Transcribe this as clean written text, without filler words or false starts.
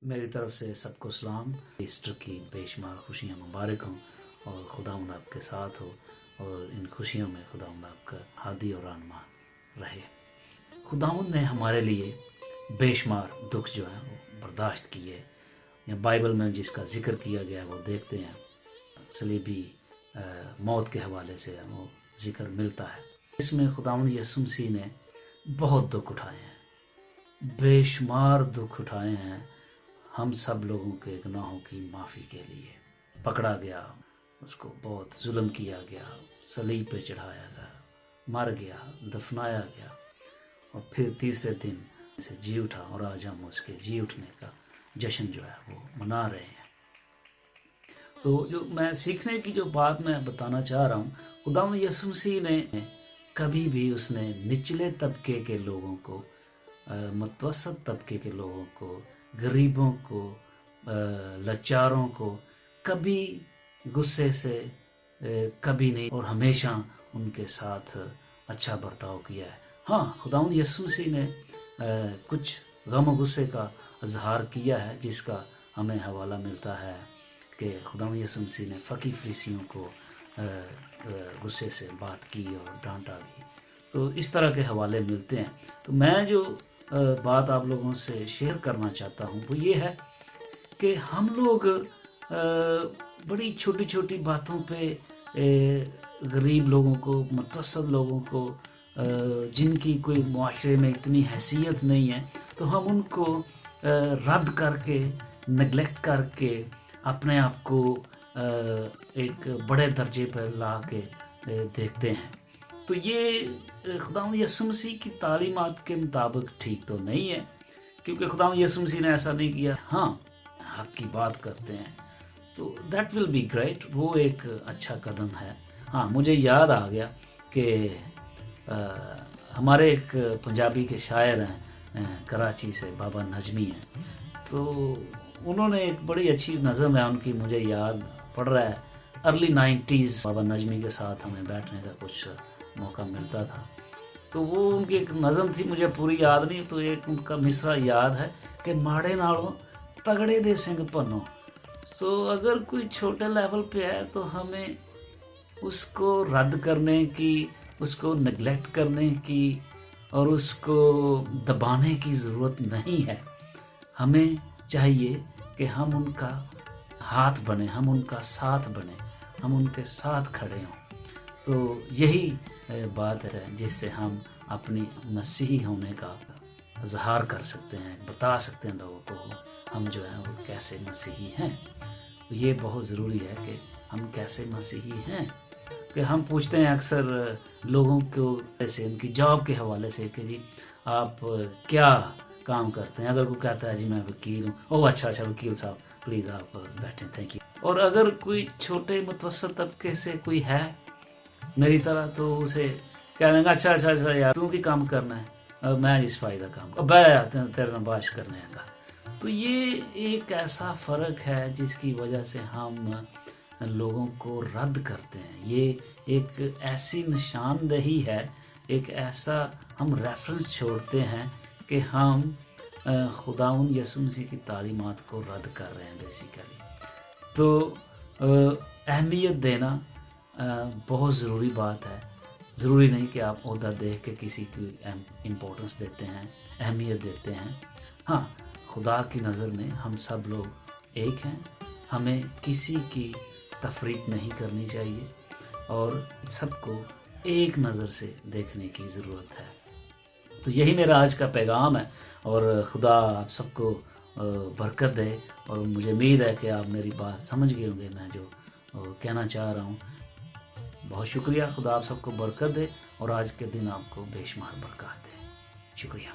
میری طرف سے سب کو سلام. ایسٹر کی بے شمار خوشیاں مبارک ہوں اور خداوند آپ کے ساتھ ہو اور ان خوشیوں میں خداوند آپ کا ہادی اور رہنما رہے. خداوند نے ہمارے لیے بے شمار دکھ جو ہیں وہ برداشت کیے. یا بائبل میں جس کا ذکر کیا گیا وہ دیکھتے ہیں صلیبی موت کے حوالے سے وہ ذکر ملتا ہے. اس میں خداوند یسوع مسیح نے بہت دکھ اٹھائے ہیں، بے شمار دکھ اٹھائے ہیں ہم سب لوگوں کے گناہوں کی معافی کے لیے. پکڑا گیا، اس کو بہت ظلم کیا گیا، صلیب پہ چڑھایا گیا، مر گیا، دفنایا گیا اور پھر تیسرے دن سے جی اٹھا اور آج ہم اس کے جی اٹھنے کا جشن جو ہے وہ منا رہے ہیں. تو جو میں سیکھنے کی جو بات میں بتانا چاہ رہا ہوں، خداوند یسوع مسیح نے کبھی بھی اس نے نچلے طبقے کے لوگوں کو، متوسط طبقے کے لوگوں کو، غریبوں کو، لاچاروں کو کبھی غصے سے کبھی نہیں اور ہمیشہ ان کے ساتھ اچھا برتاؤ کیا ہے. ہاں، خداوند یسوع مسیح نے کچھ غم و غصے کا اظہار کیا ہے جس کا ہمیں حوالہ ملتا ہے کہ خداوند یسوع مسیح نے فقی فریسیوں کو غصے سے بات کی اور ڈانٹا بھی. تو اس طرح کے حوالے ملتے ہیں. تو میں جو بات آپ لوگوں سے شیئر کرنا چاہتا ہوں وہ یہ ہے کہ ہم لوگ بڑی چھوٹی چھوٹی باتوں پہ غریب لوگوں کو، متوسط لوگوں کو، جن کی کوئی معاشرے میں اتنی حیثیت نہیں ہے، تو ہم ان کو رد کر کے، نگلیکٹ کر کے اپنے آپ کو ایک بڑے درجے پر لا کے دیکھتے ہیں. تو یہ خداوند یسوع مسیح کی تعلیمات کے مطابق ٹھیک تو نہیں ہے، کیونکہ خداوند یسوع مسیح نے ایسا نہیں کیا. ہاں، حق کی بات کرتے ہیں تو دیٹ ول بی گریٹ، وہ ایک اچھا قدم ہے. ہاں، مجھے یاد آ گیا کہ ہمارے ایک پنجابی کے شاعر ہیں کراچی سے، بابا نجمی ہیں. تو انہوں نے ایک بڑی اچھی نظم ہے ان کی، مجھے یاد پڑ رہا ہے. ارلی 90s بابا نجمی کے ساتھ ہمیں بیٹھنے کا کچھ موقع ملتا تھا. تو وہ ان کی ایک نظم تھی، مجھے پوری یاد نہیں، تو ایک ان کا مصرع یاد ہے کہ ماڑے نالوں تگڑے دے سنگ پنو. سو اگر کوئی چھوٹے لیول پہ ہے تو ہمیں اس کو رد کرنے کی، اس کو نگلیکٹ کرنے کی اور اس کو دبانے کی ضرورت نہیں ہے. ہمیں چاہیے کہ ہم ان کا ہاتھ بنیں، ہم ان کا ساتھ بنیں، ہم ان کے ساتھ کھڑے ہوں. تو یہی بات ہے جس سے ہم اپنی مسیحی ہونے کا اظہار کر سکتے ہیں، بتا سکتے ہیں لوگوں کو ہم جو ہیں وہ کیسے مسیحی ہیں. یہ بہت ضروری ہے کہ ہم کیسے مسیحی ہیں. کہ ہم پوچھتے ہیں اکثر لوگوں کو ایسے ان کی جاب کے حوالے سے کہ جی آپ کیا کام کرتے ہیں. اگر کوئی کہتا ہے جی میں وکیل ہوں، او اچھا وکیل صاحب پلیز آپ بیٹھیں، تھینک یو. اور اگر کوئی چھوٹے متوسط طبقے سے کوئی ہے میری طرح تو اسے کہہ دیں گا اچھا یار تو کی کام کرنا ہے، میں اس فائدہ کام تیرے نہ باش کرنے گا. تو یہ ایک ایسا فرق ہے جس کی وجہ سے ہم لوگوں کو رد کرتے ہیں. یہ ایک ایسی نشاندہی ہے، ایک ایسا ہم ریفرنس چھوڑتے ہیں کہ ہم خداوند یسوع مسیح کی تعلیمات کو رد کر رہے ہیں بیسیکلی. تو اہمیت دینا بہت ضروری بات ہے. ضروری نہیں کہ آپ عہدہ دیکھ کے کسی کی امپورٹنس دیتے ہیں، اہمیت دیتے ہیں. ہاں، خدا کی نظر میں ہم سب لوگ ایک ہیں. ہمیں کسی کی تفریق نہیں کرنی چاہیے اور سب کو ایک نظر سے دیکھنے کی ضرورت ہے. تو یہی میرا آج کا پیغام ہے اور خدا آپ سب کو برکت دے. اور مجھے امید ہے کہ آپ میری بات سمجھ گئے ہوں گے میں جو کہنا چاہ رہا ہوں. بہت شکریہ. خدا آپ سب کو برکت دے اور آج کے دن آپ کو بے شمار برکات دے. شکریہ.